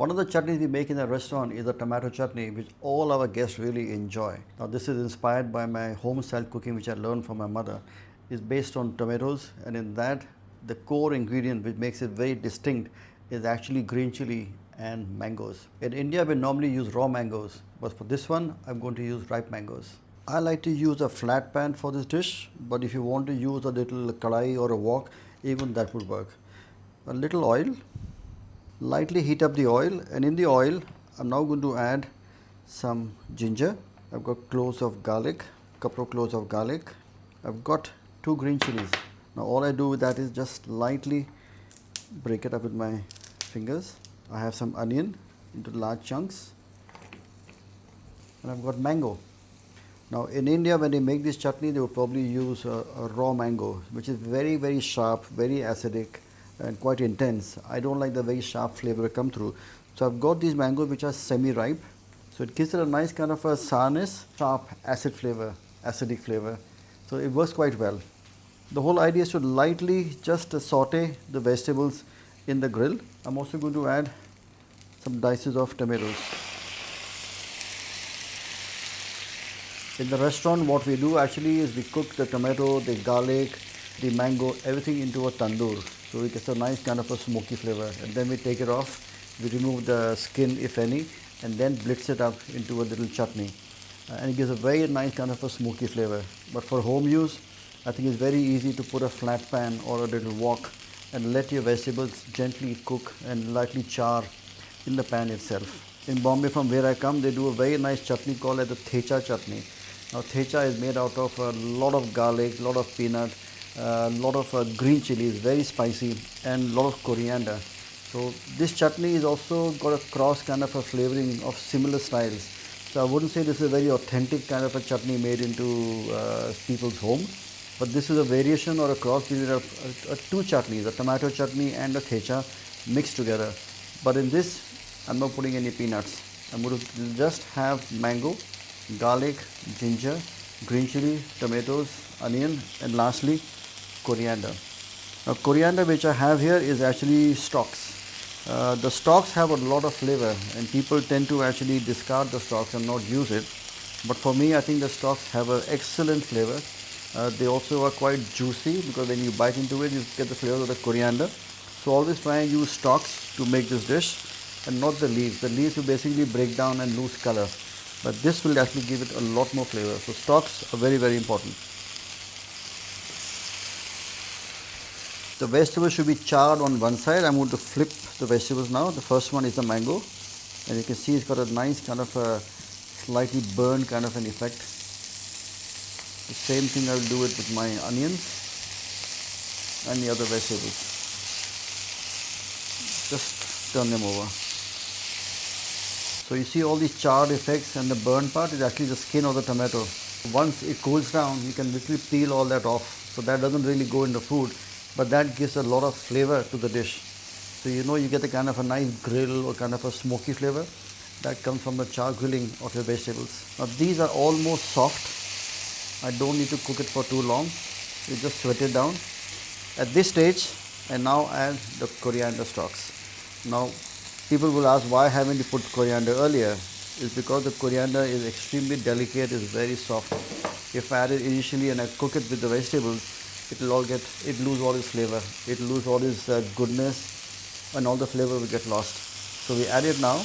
One of the chutneys we make in the restaurant is a tomato chutney, which all our guests really enjoy. Now this is inspired by my home style cooking, which I learned from my mother. It's based on tomatoes, and in that the core ingredient which makes it very distinct is actually green chili and mangoes. In India we normally use raw mangoes, but for this one I'm going to use ripe mangoes. I like to use a flat pan for this dish, but if you want to use a little kadai or a wok, even that would work. A little oil. Lightly heat up the oil, and in the oil I'm now going to add some ginger. I've got cloves of garlic, couple of cloves of garlic. I've got 2 green chilies. Now all I do with that is just lightly break it up with my fingers. I have some onion into large chunks, and I've got mango. Now in India when they make this chutney, they would probably use a raw mango, which is very sharp, very acidic and quite intense. I don't like the very sharp flavor come through. So I've got these mangoes which are semi-ripe. So it gives it a nice kind of a sourness, sharp acid flavor, acidic flavor. So it works quite well. The whole idea is to lightly just saute the vegetables in the grill. I'm also going to add some dices of tomatoes. In the restaurant what we do actually is we cook the tomato, the garlic, the mango, everything into a tandoor. So it gets a nice kind of a smoky flavor, and then we take it off, we remove the skin if any, and then blitz it up into a little chutney. And it gives a very nice kind of a smoky flavor. But for home use, I think it's very easy to put a flat pan or a little wok and let your vegetables gently cook and lightly char in the pan itself. In Bombay, from where I come, they do a very nice chutney called as the thecha chutney. Now thecha is made out of a lot of garlic, lot of peanut, a lot of green chilies, very spicy, and a lot of coriander. So this chutney is also got a cross kind of a flavoring of similar styles. So I wouldn't say this is a very authentic kind of a chutney made into people's home, but this is a variation or a cross between two chutneys, a tomato chutney and a thecha mixed together. But in this, I'm not putting any peanuts. I'm going to just have mango, garlic, ginger, green chili, tomatoes, onion, and lastly coriander. Now coriander which I have here is actually stalks. The stalks have a lot of flavor, and people tend to actually discard the stalks and not use it. But for me, I think the stalks have an excellent flavor. They also are quite juicy because when you bite into it, you get the flavor of the coriander. So always try and use stalks to make this dish, and not the leaves. The leaves will basically break down and lose color, but this will actually give it a lot more flavor. So stalks are very important. The vegetables should be charred on one side. I'm going to flip the vegetables now. The first one is the mango, and you can see it's got a nice kind of a slightly burned kind of an effect. The same thing I will do it with my onions and the other vegetables. Just turn them over. So you see all these charred effects, and the burnt part is actually the skin of the tomato. Once it cools down, you can literally peel all that off. So that doesn't really go in the food, but that gives a lot of flavor to the dish. So you know you get a kind of a nice grill or kind of a smoky flavor that comes from the char grilling of your vegetables. Now these are almost soft. I don't need to cook it for too long. You just sweat it down. At this stage, I now add the coriander stalks. Now people will ask, why haven't you put coriander earlier? It's because the coriander is extremely delicate, it's very soft. If I add it initially and I cook it with the vegetables, it lose all its flavor, it lose all its goodness, and all the flavor will get lost. So we add it now,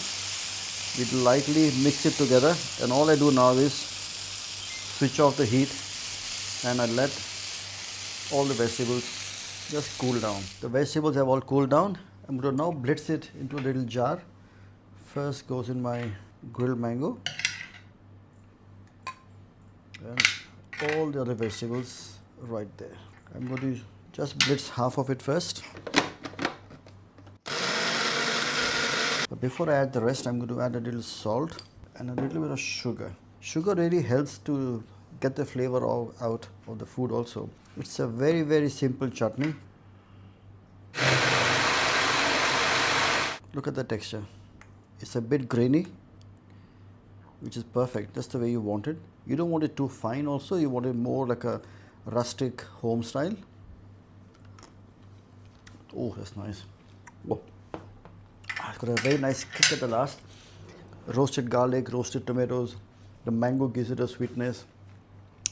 we lightly mix it together, and all I do now is switch off the heat and I let all the vegetables just cool down. The vegetables have all cooled down. I'm going to now blitz it into a little jar. First goes in my grilled mango, and all the other vegetables right there. I'm going to just blitz half of it first. But before I add the rest, I'm going to add a little salt and a little bit of sugar. Sugar really helps to get the flavor out of the food also. It's a very simple chutney. Look at the texture. It's a bit grainy, which is perfect, just the way you want it. You don't want it too fine also, you want it more like a rustic home style. Oh, that's nice. Oh, It's got a very nice kick at the last. Roasted garlic, roasted tomatoes. The mango gives it a sweetness.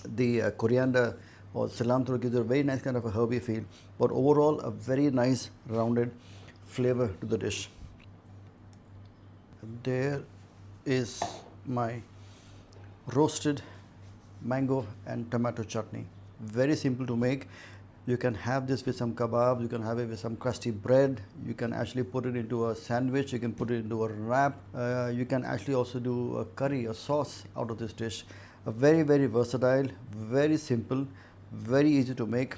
The coriander or cilantro gives it a very nice kind of a herby feel. But overall, a very nice rounded flavor to the dish. There is my roasted mango and tomato chutney. Very simple to make. You can have this with some kebabs, you can have it with some crusty bread, you can actually put it into a sandwich, you can put it into a wrap, you can actually also do a curry, a sauce out of this dish. A very, very versatile, very simple, very easy to make.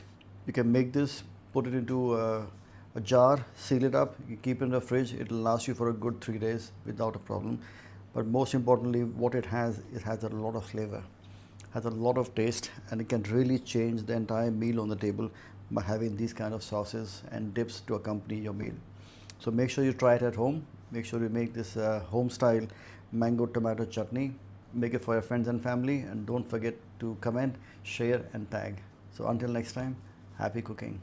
You can make this, put it into a jar, seal it up, you keep it in the fridge, it will last you for a good 3 days without a problem. But most importantly, what it has a lot of flavor, has a lot of taste, and it can really change the entire meal on the table by having these kind of sauces and dips to accompany your meal. So make sure you try it at home. Make sure you make this home style mango tomato chutney. Make it for your friends and family, and don't forget to comment, share and tag. So until next time, happy cooking.